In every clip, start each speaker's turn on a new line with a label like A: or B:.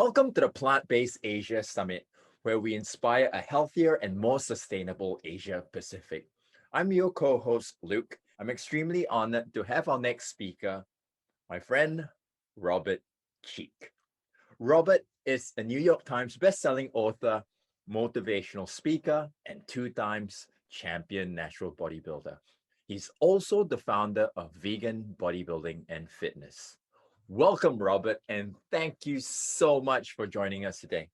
A: Welcome to the Plant-Based Asia Summit, where we inspire a healthier and more sustainable Asia Pacific. I'm your co-host, Luke. I'm extremely honored to have our next speaker, my friend, Robert Cheeke. Robert is a New York Times bestselling author, motivational speaker, and 2 times champion natural bodybuilder. He's also the founder of Vegan Bodybuilding and Fitness. Welcome, Robert, and thank you so much for joining us today.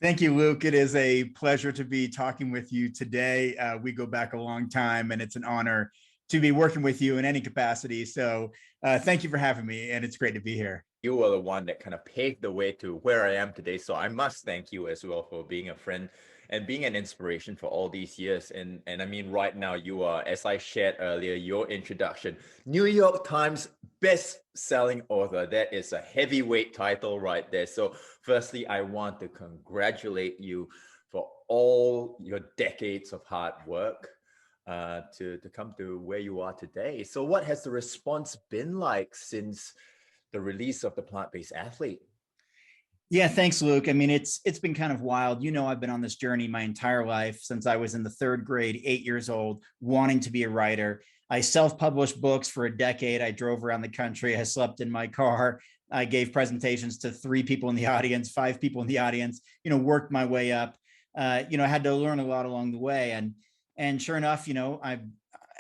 B: Thank you, Luke. It is a pleasure to be talking with you today. We go back a long time, and it's an honor to be working with you in any capacity. So thank you for having me, and it's great to be here.
A: You were the one that kind of paved the way to where I am today. So I must thank you as well for being a friend and being an inspiration for all these years. And I mean, right now you are, as I shared earlier, your introduction, New York Times best-selling author. That is a heavyweight title right there. So firstly, I want to congratulate you for all your decades of hard work to come to where you are today. So what has the response been like since the release of the Plant-Based Athlete?
B: Yeah, thanks, Luke. I mean, it's been kind of wild. You know, I've been on this journey my entire life since I was in the 3rd grade, 8 years old, wanting to be a writer. I self-published books for a decade. I drove around the country. I slept in my car. I gave presentations to 3 people in the audience, 5 people in the audience, worked my way up. I had to learn a lot along the way. And sure enough, I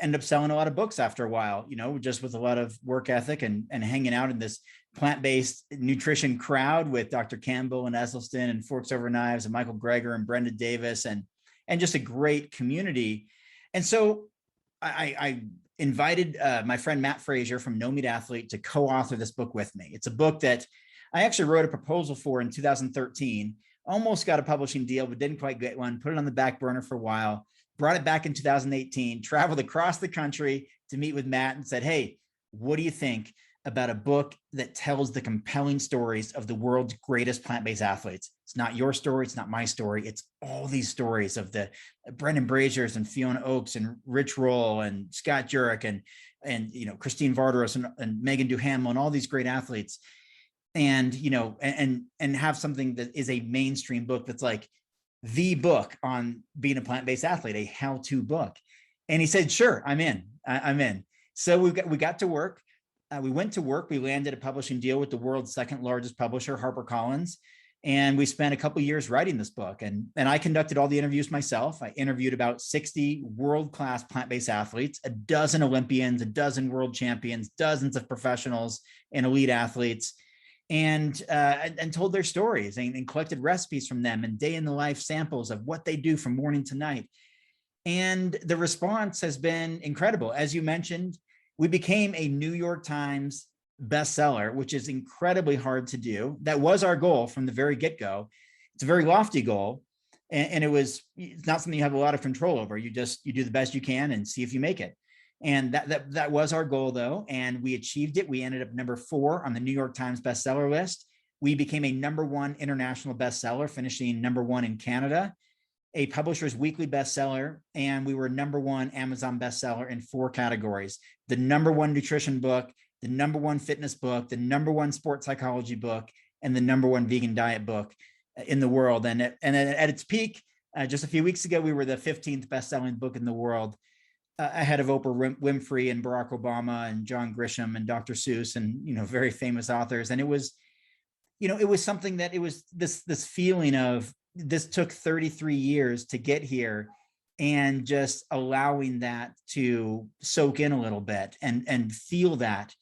B: ended up selling a lot of books after a while, just with a lot of work ethic and hanging out in this plant-based nutrition crowd with Dr. Campbell and Esselstyn and Forks Over Knives and Michael Greger and Brenda Davis and just a great community. And so I invited my friend Matt Frazier from No Meat Athlete to co-author this book with me. It's a book that I actually wrote a proposal for in 2013, almost got a publishing deal, but didn't quite get one, put it on the back burner for a while, brought it back in 2018, traveled across the country to meet with Matt and said, hey, what do you think about a book that tells the compelling stories of the world's greatest plant-based athletes? It's not your story. It's not my story. It's all these stories of the Brendan Braziers and Fiona Oakes and Rich Roll and Scott Jurek and Christine Vardaros and Megan Duhamel and all these great athletes. And, and have something that is a mainstream book that's like the book on being a plant-based athlete, a how-to book. And he said, sure, I'm in. I'm in. So we got to work. We went to work. We landed a publishing deal with the world's 2nd largest publisher, HarperCollins. And we spent a couple of years writing this book. And I conducted all the interviews myself. I interviewed about 60 world-class plant-based athletes, a dozen Olympians, a dozen world champions, dozens of professionals and elite athletes, and told their stories and collected recipes from them and day in the life samples of what they do from morning to night. And the response has been incredible. As you mentioned, we became a New York Times bestseller, which is incredibly hard to do. That was our goal from the very get-go. It's a very lofty goal. And it's not something you have a lot of control over. You do the best you can and see if you make it. And that was our goal, though, and we achieved it. We ended up number 4 on the New York Times bestseller list. We became a number 1 international bestseller, finishing number 1 in Canada, a Publisher's Weekly bestseller, and we were number 1 Amazon bestseller in 4 categories: the number 1 nutrition book, the number 1 fitness book, the number 1 sports psychology book, and the number 1 vegan diet book in the world. And at its peak, just a few weeks ago, we were the 15th best-selling book in the world, ahead of Oprah Winfrey and Barack Obama and John Grisham and Dr. Seuss and, very famous authors. And it was something that it was this feeling of this took 33 years to get here, and just allowing that to soak in a little bit and feel that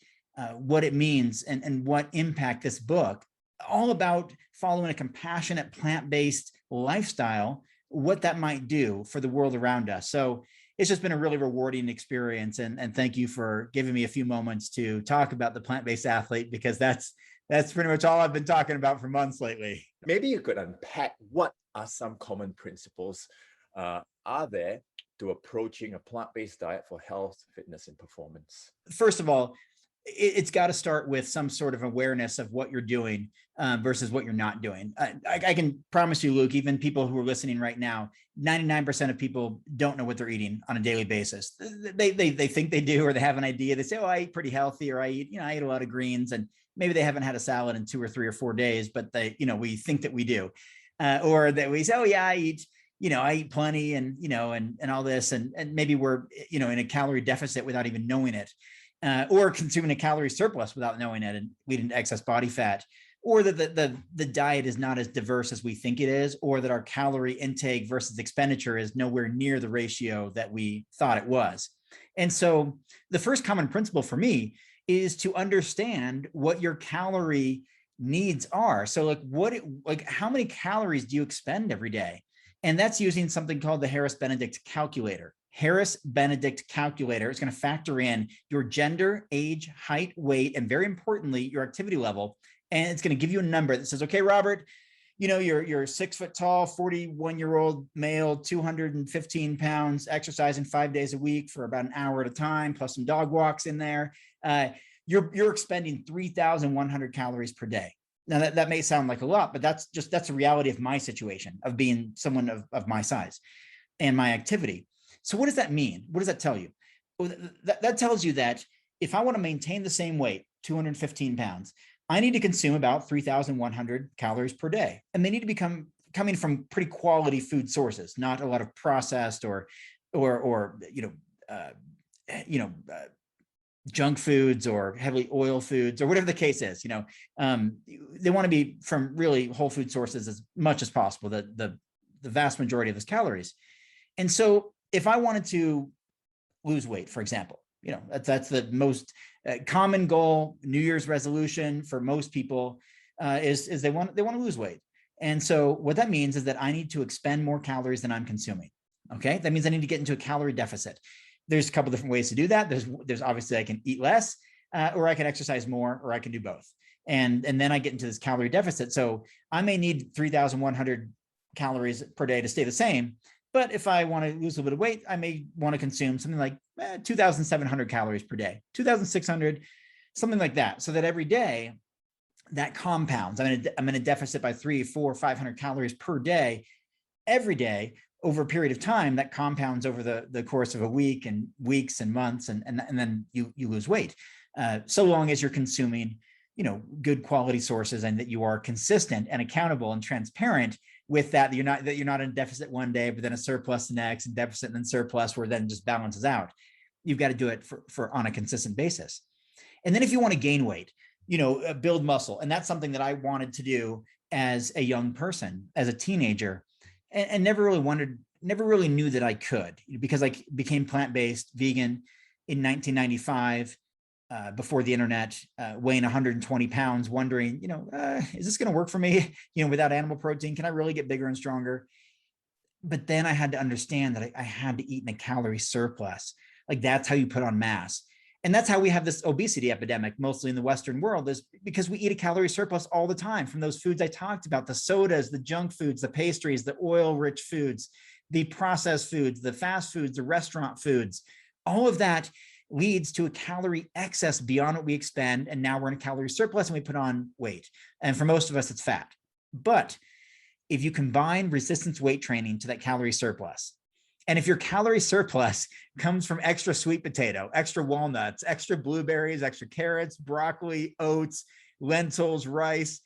B: what it means and what impact this book, all about following a compassionate plant-based lifestyle, what that might do for the world around us. So it's just been a really rewarding experience. And thank you for giving me a few moments to talk about the plant-based athlete, because that's pretty much all I've been talking about for months lately.
A: Maybe you could unpack what are some common principles are there to approaching a plant-based diet for health, fitness, and performance?
B: First of all, it's got to start with some sort of awareness of what you're doing versus what you're not doing. I can promise you, Luke, even people who are listening right now, 99% of people don't know what they're eating on a daily basis. They think they do, or they have an idea. They say, oh, I eat pretty healthy, or I eat a lot of greens. And Maybe they haven't had a salad in 2 or 3 or 4 days, but they, we think that we do. Or that we say, oh yeah, I eat plenty and, and all this. And maybe we're, in a calorie deficit without even knowing it, or consuming a calorie surplus without knowing it and leading to excess body fat, or that the diet is not as diverse as we think it is, or that our calorie intake versus expenditure is nowhere near the ratio that we thought it was. And so the first common principle for me is to understand what your calorie needs are. So how many calories do you expend every day? And that's using something called the Harris-Benedict calculator. Harris-Benedict calculator is going to factor in your gender, age, height, weight, and very importantly, your activity level. And it's going to give you a number that says, okay, Robert, you're 6 foot tall, 41-year-old male, 215 pounds, exercising 5 days a week for about an hour at a time, plus some dog walks in there. You're expending 3,100 calories per day. Now that may sound like a lot, but that's the reality of my situation, of being someone of my size and my activity. So what does that mean? What does that tell you? Well, that tells you that if I want to maintain the same weight, 215 pounds, I need to consume about 3,100 calories per day. And they need to be coming from pretty quality food sources, not a lot of processed or junk foods or heavily oil foods or whatever the case is. They want to be from really whole food sources as much as possible, the vast majority of those calories. And so if I wanted to lose weight, for example, that's the most common goal, New Year's resolution for most people, is they want to lose weight. And so what that means is that I need to expend more calories than I'm consuming. Okay, that means I need to get into a calorie deficit. There's a couple different ways to do that. There's obviously I can eat less, or I can exercise more, or I can do both. And then I get into this calorie deficit. So I may need 3,100 calories per day to stay the same. But if I want to lose a little bit of weight, I may want to consume something like 2,700 calories per day, 2,600, something like that. So that every day that compounds. I'm in a deficit by 300, 400, 500 calories per day, every day over a period of time that compounds over the course of a week and weeks and months. And then you lose weight. So long as you're consuming, good quality sources and that you are consistent and accountable and transparent with that, you're not in deficit one day, but then a surplus the next, and deficit and then surplus, where then just balances out. You've got to do it for on a consistent basis. And then if you want to gain weight, build muscle. And that's something that I wanted to do as a young person, as a teenager, and never really knew that I could, because I became plant-based vegan in 1995. Before the internet, weighing 120 pounds, wondering, is this going to work for me? Without animal protein, can I really get bigger and stronger? But then I had to understand that I had to eat in a calorie surplus. Like, that's how you put on mass. And that's how we have this obesity epidemic, mostly in the Western world, is because we eat a calorie surplus all the time from those foods I talked about, the sodas, the junk foods, the pastries, the oil-rich foods, the processed foods, the fast foods, the restaurant foods. All of that leads to a calorie excess beyond what we expend. And now we're in a calorie surplus and we put on weight. And for most of us, it's fat. But if you combine resistance weight training to that calorie surplus, and if your calorie surplus comes from extra sweet potato, extra walnuts, extra blueberries, extra carrots, broccoli, oats, lentils, rice,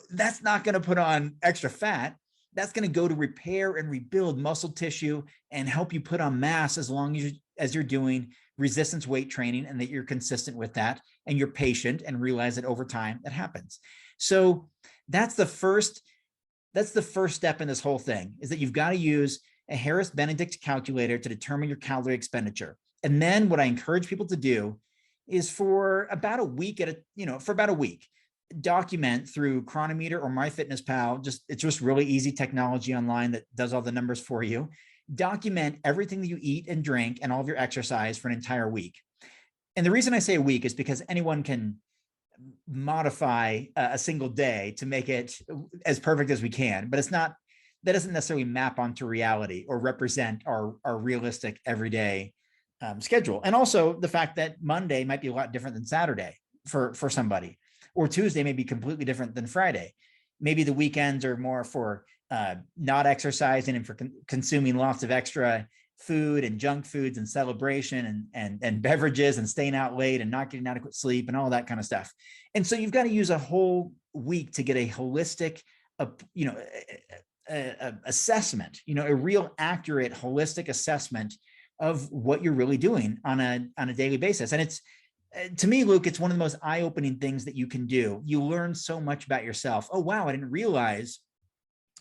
B: that's not going to put on extra fat. That's going to go to repair and rebuild muscle tissue and help you put on mass, as long as you're doing resistance weight training, and that you're consistent with that and you're patient and realize that over time that happens. So that's the first step in this whole thing, is that you've got to use a Harris-Benedict calculator to determine your calorie expenditure. And then what I encourage people to do is for about a week document through Chronometer or MyFitnessPal. It's just really easy technology online that does all the numbers for you. Document everything that you eat and drink and all of your exercise for an entire week. And the reason I say a week is because anyone can modify a single day to make it as perfect as we can, but that doesn't necessarily map onto reality or represent our realistic everyday schedule. And also the fact that Monday might be a lot different than Saturday for somebody, or Tuesday may be completely different than Friday. Maybe the weekends are more for not exercising and for consuming lots of extra food and junk foods and celebration and beverages and staying out late and not getting adequate sleep and all that kind of stuff. And so you've got to use a whole week to get a holistic, you know, assessment, you know, a real accurate, holistic assessment of what you're really doing on a daily basis. And it's, to me, Luke, it's one of the most eye-opening things that you can do. You learn so much about yourself. Oh, wow, I didn't realize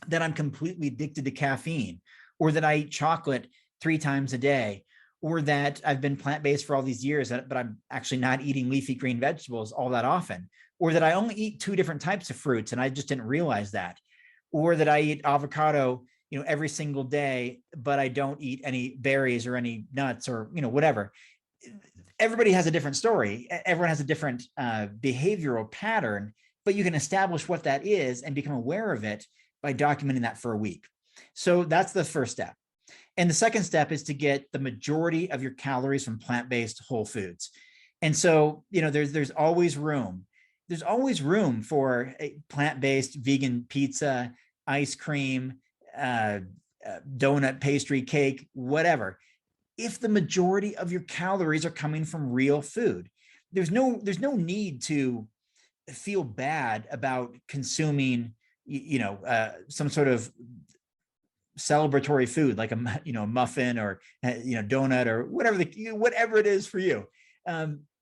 B: that I'm completely addicted to caffeine, or that I eat chocolate 3 times a day, or that I've been plant-based for all these years, but I'm actually not eating leafy green vegetables all that often, or that I only eat 2 different types of fruits and I just didn't realize that, or that I eat avocado, you know, every single day, but I don't eat any berries or any nuts or, you know, whatever. Everybody has a different story. Everyone has a different behavioral pattern, but you can establish what that is and become aware of it by documenting that for a week. So that's the first step. And the second step is to get the majority of your calories from plant-based whole foods. And so, you know, there's always room. There's always room for a plant-based vegan pizza, ice cream, donut, pastry, cake, whatever. If the majority of your calories are coming from real food, there's no need to feel bad about consuming, you know, some sort of celebratory food like a, you know, muffin or, you know, donut or whatever whatever it is for you.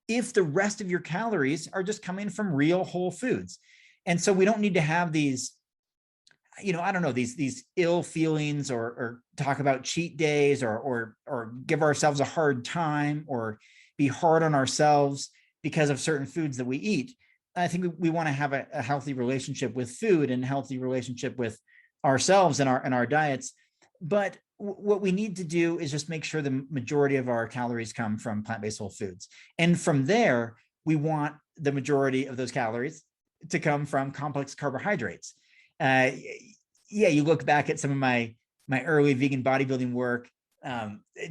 B: If the rest of your calories are just coming from real whole foods. And so we don't need to have these, you know, I don't know, these ill feelings or talk about cheat days or give ourselves a hard time or be hard on ourselves because of certain foods that we eat. I think we want to have a healthy relationship with food and a healthy relationship with ourselves and our diets. But what we need to do is just make sure the majority of our calories come from plant-based whole foods. And from there, we want the majority of those calories to come from complex carbohydrates. Yeah, you look back at some of my early vegan bodybuilding work,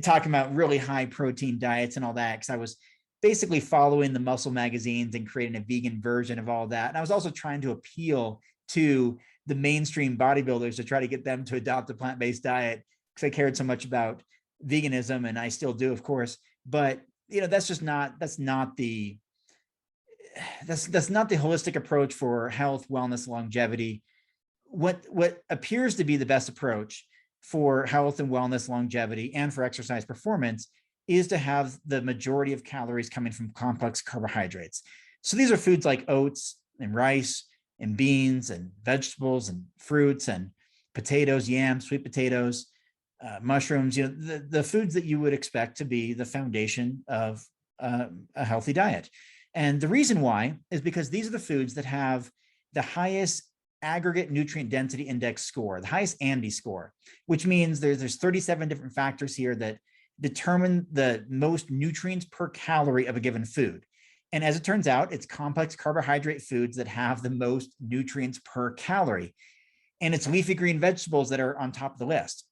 B: talking about really high protein diets and all that, because I was basically following the muscle magazines and creating a vegan version of all that. And I was also trying to appeal to the mainstream bodybuilders to try to get them to adopt a plant-based diet, because I cared so much about veganism, and I still do, of course. But you know, that's not the holistic approach for health, wellness, longevity. What appears to be the best approach for health and wellness, longevity, and for exercise performance is to have the majority of calories coming from complex carbohydrates. So these are foods like oats and rice and beans and vegetables and fruits and potatoes, yams, sweet potatoes, mushrooms, you know, the foods that you would expect to be the foundation of a healthy diet. And the reason why is because these are the foods that have the highest aggregate nutrient density index score, the highest ANDI score, which means there's 37 different factors here that determine the most nutrients per calorie of a given food. And as it turns out, it's complex carbohydrate foods that have the most nutrients per calorie. And it's leafy green vegetables that are on top of the list.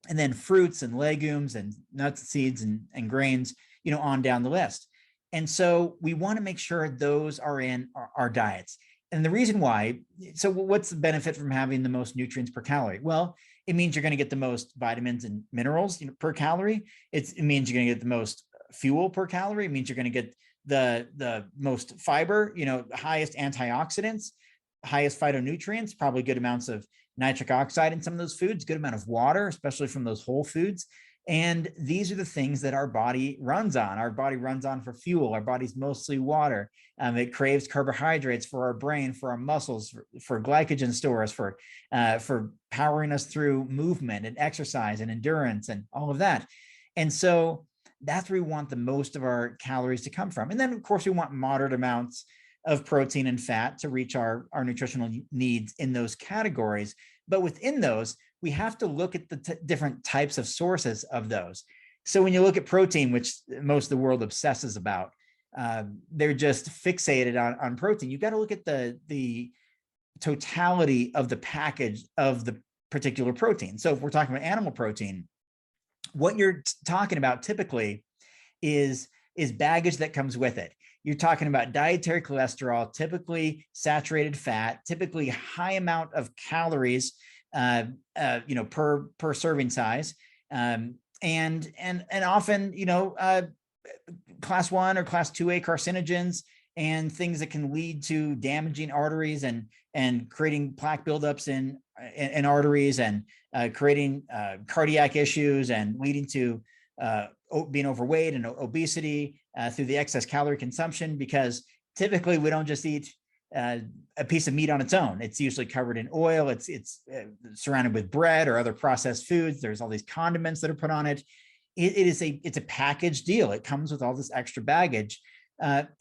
B: And then fruits and legumes and nuts, seeds, and grains, you know, on down the list. And so we want to make sure those are in our diets. And the reason why, so what's the benefit from having the most nutrients per calorie? Well, it means you're going to get the most vitamins and minerals, you know, per calorie. It means you're going to get the most fuel per calorie. It means you're going to get the most fiber, you know, highest antioxidants, highest phytonutrients, probably good amounts of nitric oxide in some of those foods, good amount of water, especially from those whole foods. And these are the things that our body runs on. Our body runs on for fuel. Our body's mostly water. It craves carbohydrates for our brain, for our muscles, for glycogen stores, for powering us through movement and exercise and endurance and all of that. And so that's where we want the most of our calories to come from. And then, of course, we want moderate amounts of protein and fat to reach our nutritional needs in those categories. But within those, we have to look at the different types of sources of those. So when you look at protein, which most of the world obsesses about, they're just fixated on protein. You've got to look at the totality of the package of the particular protein. So if we're talking about animal protein, what you're talking about typically is baggage that comes with it. You're talking about dietary cholesterol, typically saturated fat, typically high amount of calories, you know, per serving size. and often, class 1 or class 2A carcinogens and things that can lead to damaging arteries and creating plaque buildups in arteries and creating cardiac issues and leading to being overweight and obesity through the excess calorie consumption, because typically we don't just eat a piece of meat on its own. It's usually covered in oil. It's surrounded with bread or other processed foods. There's all these condiments that are put on it. It's a package deal. It comes with all this extra baggage,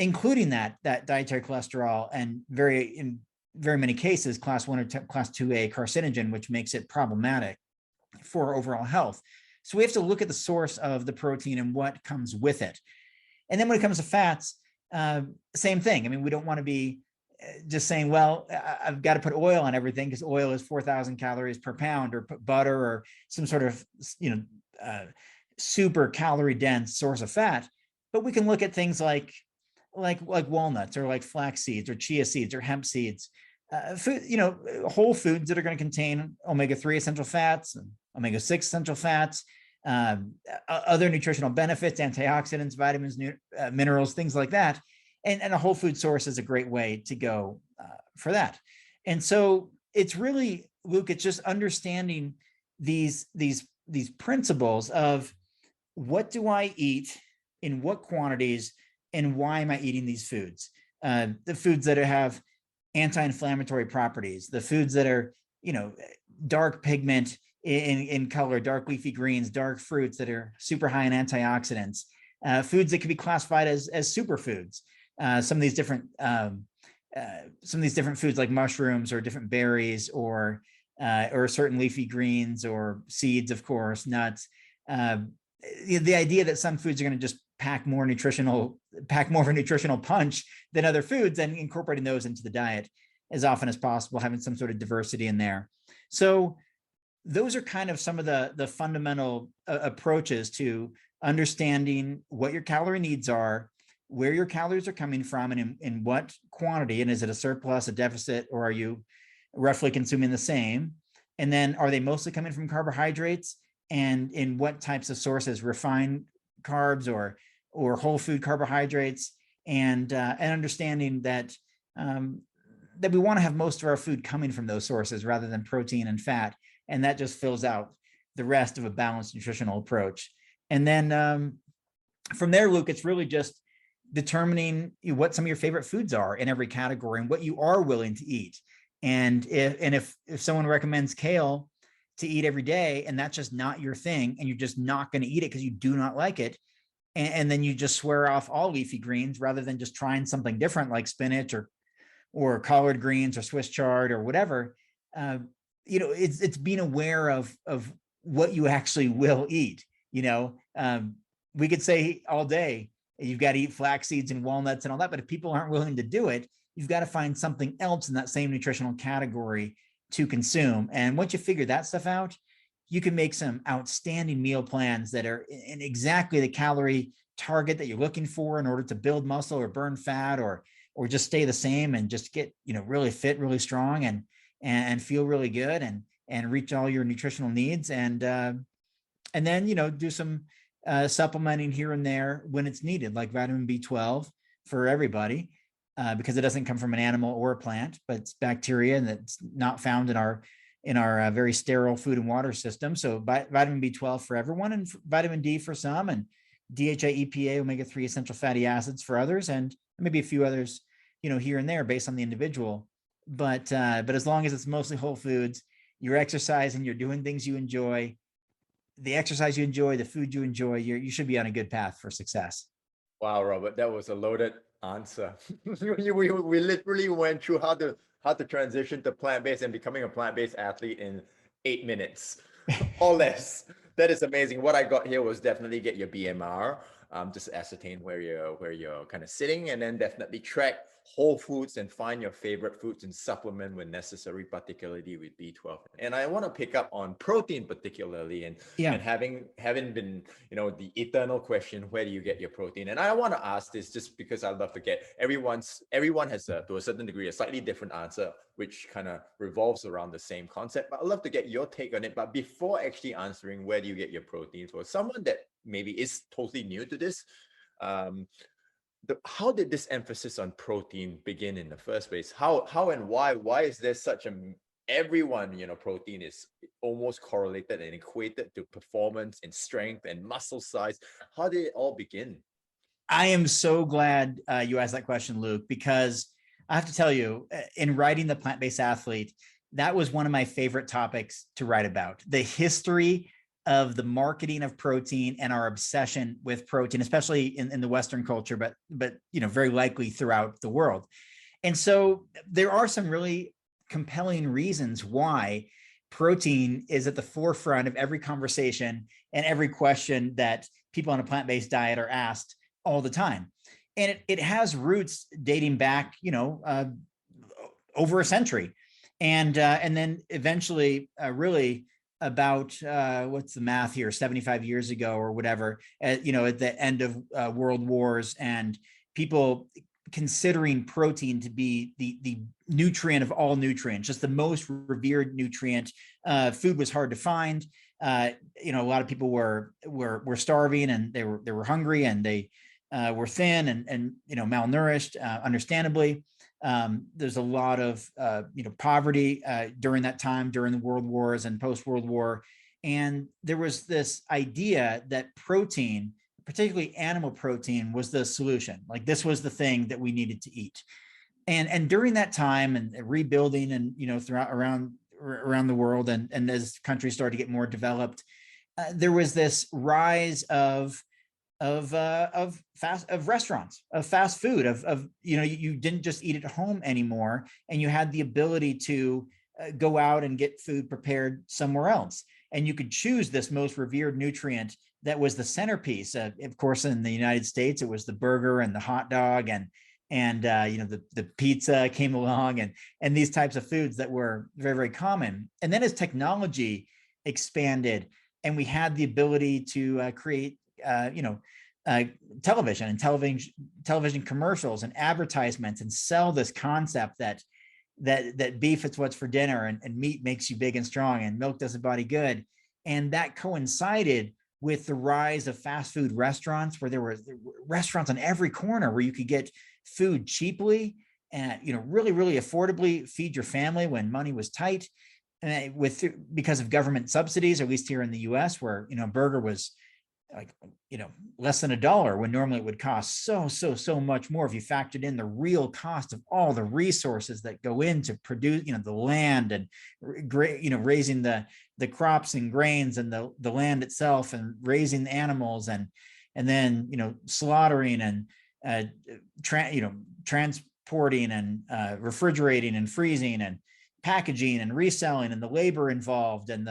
B: including that dietary cholesterol and in very many cases class 1 or class 2A carcinogen, which makes it problematic for overall health. So we have to look at the source of the protein and what comes with it. And then when it comes to fats, same thing. I mean, we don't want to be just saying, well, I've got to put oil on everything because oil is 4,000 calories per pound, or put butter or some sort of, super calorie dense source of fat. But we can look at things like walnuts or like flax seeds or chia seeds or hemp seeds, whole foods that are going to contain omega-3 essential fats and omega-6 essential fats, other nutritional benefits, antioxidants, vitamins, minerals, things like that. And a whole food source is a great way to go for that. And so it's really, Luke, it's just understanding these principles of what do I eat, in what quantities, and why am I eating these foods? The foods that have anti-inflammatory properties, the foods that are, dark pigment in color, dark leafy greens, dark fruits that are super high in antioxidants, foods that can be classified as superfoods. Some of these different foods like mushrooms or different berries or certain leafy greens or seeds, of course, nuts. The idea that some foods are going to just pack more of a nutritional punch than other foods, and incorporating those into the diet as often as possible, having some sort of diversity in there. So those are kind of some of the fundamental approaches to understanding what your calorie needs are, where your calories are coming from, and in what quantity, and is it a surplus, a deficit, or are you roughly consuming the same? And then are they mostly coming from carbohydrates, and in what types of sources, refined carbs or whole food carbohydrates, and understanding that that we want to have most of our food coming from those sources rather than protein and fat, and that just fills out the rest of a balanced nutritional approach. And then from there, Luke, it's really just determining what some of your favorite foods are in every category and what you are willing to eat. And if someone recommends kale to eat every day, and that's just not your thing, and you're just not going to eat it because you do not like it, and then you just swear off all leafy greens rather than just trying something different like spinach or collard greens or Swiss chard or whatever, it's being aware of what you actually will eat. We could say all day, you've got to eat flax seeds and walnuts and all that, but if people aren't willing to do it, you've got to find something else in that same nutritional category to consume. And once you figure that stuff out, you can make some outstanding meal plans that are in exactly the calorie target that you're looking for in order to build muscle or burn fat or just stay the same and just get, really fit, really strong and feel really good and reach all your nutritional needs. And then, do some supplementing here and there when it's needed, like vitamin B12 for everybody, because it doesn't come from an animal or a plant, but it's bacteria and that's not found in our very sterile food and water system. So vitamin B12 for everyone, and vitamin D for some, and DHA, EPA, omega-3 essential fatty acids for others, and maybe a few others, here and there based on the individual. But as long as it's mostly whole foods, you're exercising, you're doing things you enjoy, the exercise you enjoy, the food you enjoy, you should be on a good path for success.
A: Wow, Robert, that was a loaded answer. we literally went through how to transition to plant-based and becoming a plant-based athlete in 8 minutes or less. That is amazing. What I got here was definitely get your BMR. just ascertain where you're kind of sitting, and then definitely track whole foods and find your favorite foods and supplement when necessary, particularly with B12. And I want to pick up on protein particularly,
B: Yeah.
A: and having been, the eternal question, where do you get your protein? And I want to ask this just because I love to get everyone has to a certain degree a slightly different answer, which kind of revolves around the same concept. But I'd love to get your take on it. But before actually answering where do you get your protein, for someone that maybe is totally new to this, um, how did this emphasis on protein begin in the first place? How and why? Why is there such a everyone, protein is almost correlated and equated to performance and strength and muscle size? How did it all begin?
B: I am so glad you asked that question, Luke, because I have to tell you, in writing The Plant-Based Athlete, that was one of my favorite topics to write about. The history of the marketing of protein and our obsession with protein, especially in the Western culture, but very likely throughout the world. And so there are some really compelling reasons why protein is at the forefront of every conversation and every question that people on a plant-based diet are asked all the time. And it has roots dating back, over a century. And then eventually, really about what's the math here, 75 years ago or whatever, at the end of world wars, and people considering protein to be the nutrient of all nutrients, just the most revered nutrient. Food was hard to find. A lot of people were starving, and they were hungry, and they were thin and malnourished, understandably. There's a lot of poverty during that time, during the world wars and post-World War. And there was this idea that protein, particularly animal protein, was the solution. Like, this was the thing that we needed to eat. And during that time, and rebuilding, and throughout around the world, and as countries started to get more developed, there was this rise of restaurants, of fast food, of you didn't just eat at home anymore, and you had the ability to go out and get food prepared somewhere else, and you could choose this most revered nutrient that was the centerpiece. Of course, in the United States, it was the burger and the hot dog, and the pizza came along, and these types of foods that were very, very common. And then as technology expanded, and we had the ability to create television and television commercials and advertisements, and sell this concept that beef is what's for dinner, and meat makes you big and strong, and milk does the body good. And that coincided with the rise of fast food restaurants, where there were restaurants on every corner where you could get food cheaply and really, really affordably, feed your family when money was tight, and because of government subsidies, at least here in the US, where burger was like less than $1, when normally it would cost so much more if you factored in the real cost of all the resources that go into produce the land, and raising the crops and grains, and the land itself, and raising the animals, and then slaughtering, and transporting, and refrigerating, and freezing, and packaging, and reselling, and the labor involved, and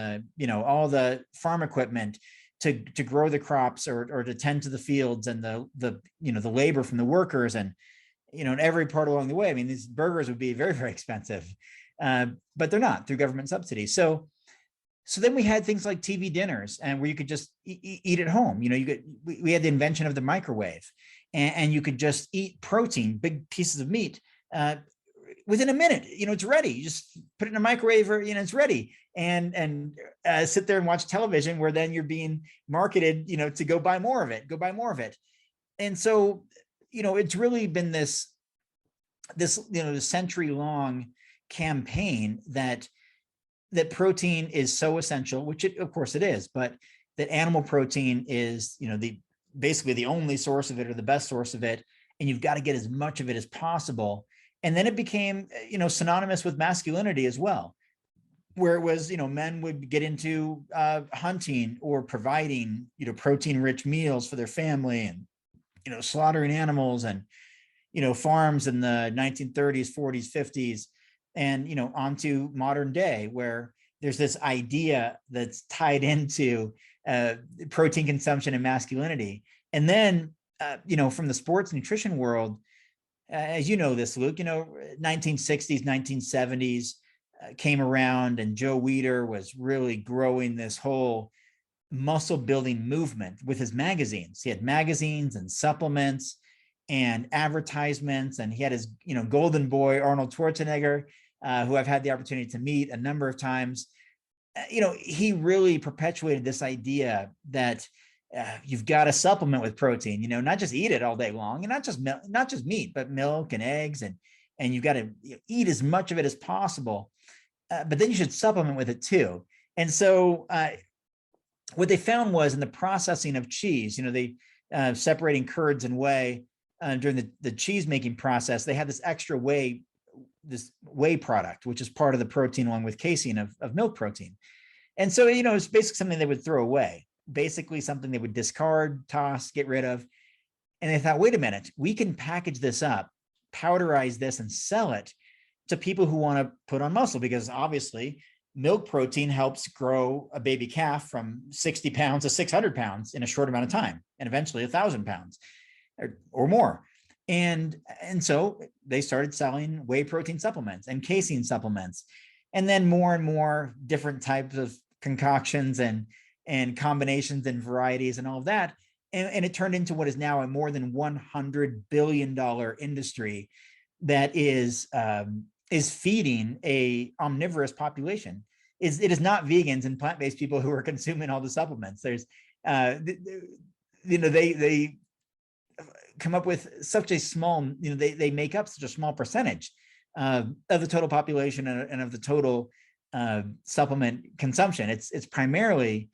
B: all the farm equipment to grow the crops, or to tend to the fields, and the labor from the workers, and in every part along the way. I mean, these burgers would be very, very expensive, but they're not, through government subsidies. So then we had things like TV dinners, and where you could just eat at home. We had the invention of the microwave, and you could just eat protein, big pieces of meat, within a minute. It's ready. You just put it in a microwave, or it's ready, and sit there and watch television, where then you're being marketed to go buy more of it. And so it's really been this century-long campaign that protein is so essential, which of course it is, but that animal protein is basically the only source of it, or the best source of it, and you've got to get as much of it as possible. And then it became synonymous with masculinity as well, where it was men would get into hunting, or providing protein rich meals for their family, and slaughtering animals, and farms in the 1930s, 40s, 50s, and onto modern day, where there's this idea that's tied into uh, protein consumption and masculinity. And then, from the sports nutrition world, as you know this, Luke, 1960s, 1970s came around, and Joe Weider was really growing this whole muscle building movement with his magazines. He had magazines and supplements and advertisements, and he had his, golden boy, Arnold Schwarzenegger, who I've had the opportunity to meet a number of times. He really perpetuated this idea that you've got to supplement with protein, not just eat it all day long, and not just meat, but milk and eggs, and you've got to eat as much of it as possible. But then you should supplement with it too. And so what they found was in the processing of cheese, they separating curds and whey during the cheese making process, they had this extra whey, this whey product, which is part of the protein along with casein of milk protein. And so, it's basically something they would throw away, basically something they would discard, toss, get rid of. And they thought, wait a minute, we can package this up, powderize this, and sell it to people who want to put on muscle, because obviously milk protein helps grow a baby calf from 60 pounds to 600 pounds in a short amount of time, and eventually 1,000 pounds or more. And so they started selling whey protein supplements and casein supplements, and then more and more different types of concoctions and combinations and varieties and all of that. And it turned into what is now a more than $100 billion industry that is feeding a omnivorous population. It is not vegans and plant-based people who are consuming all the supplements. There's, they come up with such a small, they make up such a small percentage of the total population and of the total supplement consumption. It's primarily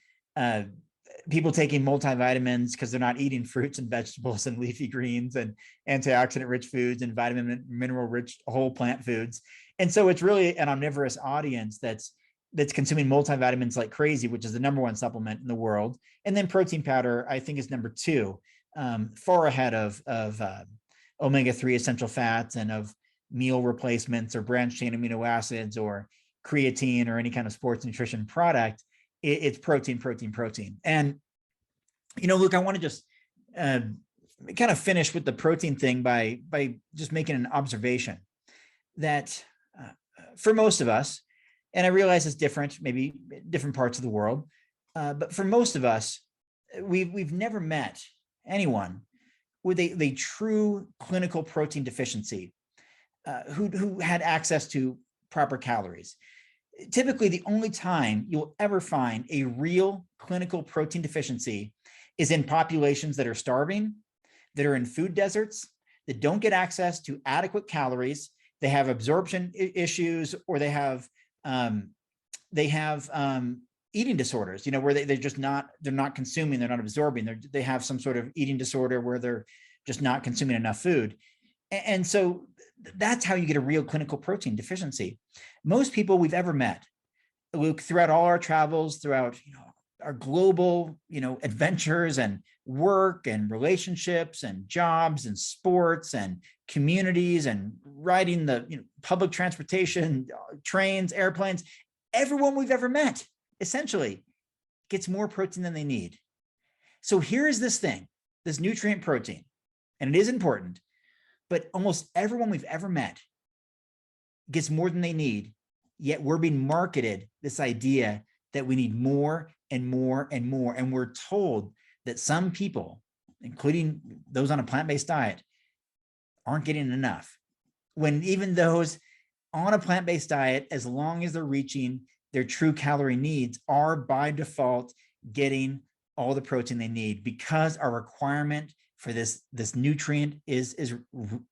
B: people taking multivitamins because they're not eating fruits and vegetables and leafy greens and antioxidant-rich foods and vitamin mineral-rich whole plant foods. And so it's really an omnivorous audience that's consuming multivitamins like crazy, which is the number one supplement in the world. And then protein powder, I think, is number two, far ahead of omega-3 essential fats and of meal replacements or branched chain amino acids or creatine or any kind of sports nutrition product. It's protein. And, Luke, I want to just kind of finish with the protein thing by just making an observation that for most of us, and I realize it's different, maybe different parts of the world, but for most of us, we've never met anyone with a true clinical protein deficiency who had access to proper calories. Typically, the only time you'll ever find a real clinical protein deficiency is in populations that are starving, that are in food deserts, that don't get access to adequate calories. They have absorption issues, or they have eating disorders, where they're not consuming, they're not absorbing. They have some sort of eating disorder where they're just not consuming enough food. And so that's how you get a real clinical protein deficiency. Most people we've ever met, Luke, throughout all our travels, throughout our global adventures and work and relationships and jobs and sports and communities and riding the public transportation, trains, airplanes, everyone we've ever met essentially gets more protein than they need. So here is this thing, this nutrient protein, and it is important, but almost everyone we've ever met gets more than they need, yet we're being marketed this idea that we need more and more and more. And we're told that some people, including those on a plant-based diet, aren't getting enough. When even those on a plant-based diet, as long as they're reaching their true calorie needs, are by default getting all the protein they need, because our requirement for this nutrient is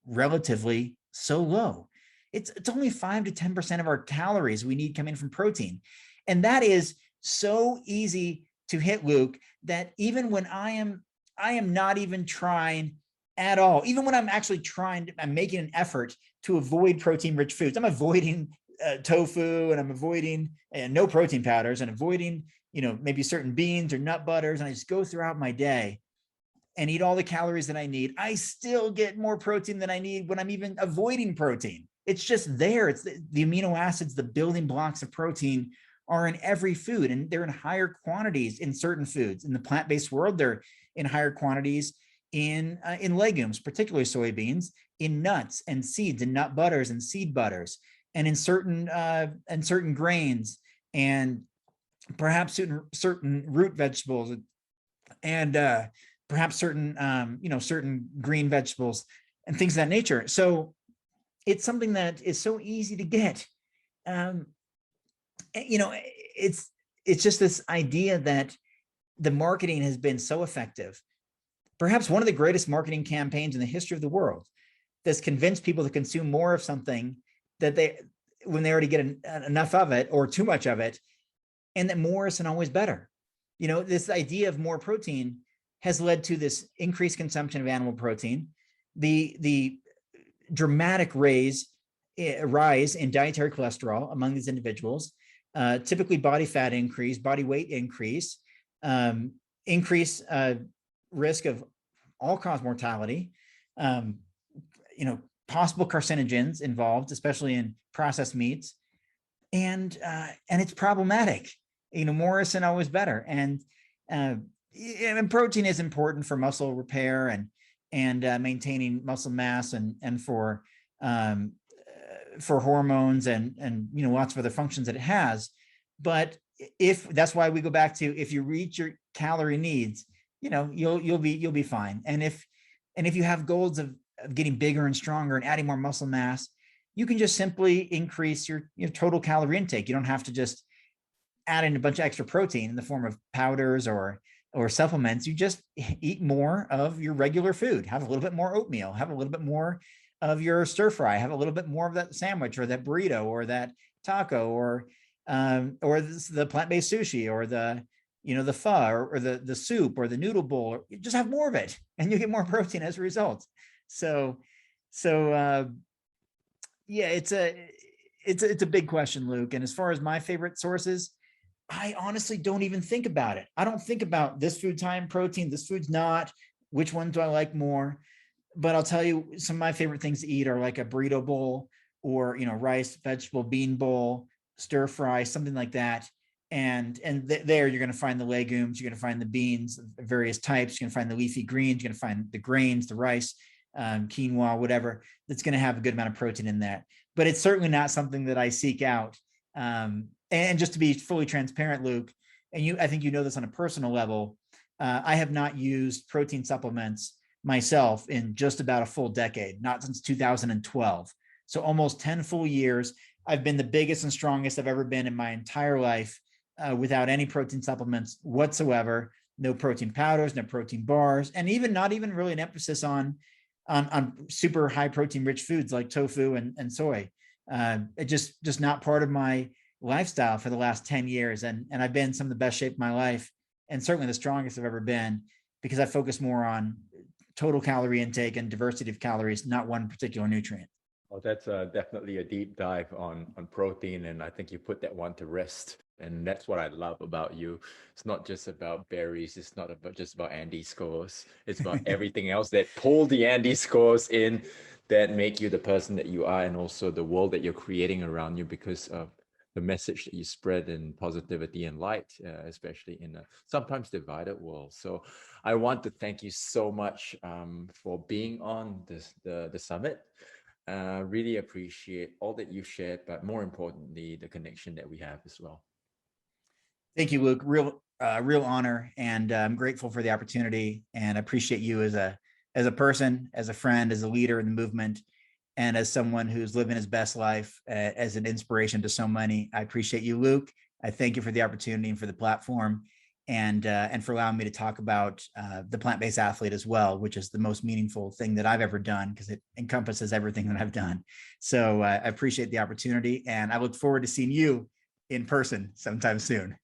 B: relatively so low. It's only 5 to 10% of our calories we need coming from protein. And that is so easy to hit, Luke, that even when I am not even trying at all, even when I'm actually I'm making an effort to avoid protein-rich foods. I'm avoiding tofu, and I'm avoiding no protein powders, and avoiding, maybe certain beans or nut butters. And I just go throughout my day and eat all the calories that I need. I still get more protein than I need when I'm even avoiding protein. It's just there. It's the amino acids, the building blocks of protein are in every food, and they're in higher quantities in certain foods. In the plant-based world, they're in higher quantities in legumes, particularly soybeans, in nuts and seeds, and nut butters and seed butters, and in certain grains, and perhaps certain root vegetables, and perhaps certain green vegetables and things of that nature. So it's something that is so easy to get. Um, it's just this idea that the marketing has been so effective, perhaps one of the greatest marketing campaigns in the history of the world, that's convinced people to consume more of something that when they already get enough of it or too much of it, and that more isn't always better. This idea of more protein has led to this increased consumption of animal protein, the dramatic rise in dietary cholesterol among these individuals, typically body fat increase, body weight increase, increase risk of all-cause mortality, possible carcinogens involved, especially in processed meats, and it's problematic. More isn't always better, and protein is important for muscle repair and maintaining muscle mass, and for hormones and lots of other functions that it has. But if that's why we go back to, if you reach your calorie needs, you'll be fine. And if you have goals of getting bigger and stronger and adding more muscle mass, you can just simply increase your total calorie intake. You don't have to just add in a bunch of extra protein in the form of powders or supplements. You just eat more of your regular food, have a little bit more oatmeal, have a little bit more of your stir fry, have a little bit more of that sandwich or that burrito or that taco or the plant-based sushi or the pho or the soup or the noodle bowl. Or just have more of it and you get more protein as a result. So yeah, it's a big question, Luke. And as far as my favorite sources, I honestly don't even think about it. I don't think about this food's high in protein, this food's not, which one do I like more? But I'll tell you, some of my favorite things to eat are like a burrito bowl or, rice, vegetable, bean bowl, stir fry, something like that. And there you're going to find the legumes, you're going to find the beans, various types, you're going to find the leafy greens, you're going to find the grains, the rice, quinoa, whatever, that's going to have a good amount of protein in that. But it's certainly not something that I seek out. And just to be fully transparent, Luke, and I think this on a personal level, I have not used protein supplements myself in just about a full decade, not since 2012. So almost 10 full years. I've been the biggest and strongest I've ever been in my entire life, without any protein supplements whatsoever. No protein powders, no protein bars, and not even really an emphasis on super high protein rich foods like tofu and soy. It just not part of my lifestyle for the last 10 years. And I've been in some of the best shape of my life, and certainly the strongest I've ever been, because I focus more on total calorie intake and diversity of calories, not one particular nutrient.
A: Well, that's definitely a deep dive on protein, and I think you put that one to rest. And that's what I love about you. It's not just about berries. It's not just about Andy scores. It's about everything else that pull the Andy scores in, that make you the person that you are, and also the world that you're creating around you because of the message that you spread in positivity and light, especially in a sometimes divided world. So I want to thank you so much for being on the summit. Really appreciate all that you've shared, but more importantly, the connection that we have as well.
B: Thank you, Luke. Real honor, and I'm grateful for the opportunity, and appreciate you as a person, as a friend, as a leader in the movement, and as someone who's living his best life, as an inspiration to so many. I appreciate you, Luke. I thank you for the opportunity and for the platform, and for allowing me to talk about the plant-based athlete as well, which is the most meaningful thing that I've ever done, because it encompasses everything that I've done. So I appreciate the opportunity, and I look forward to seeing you in person sometime soon.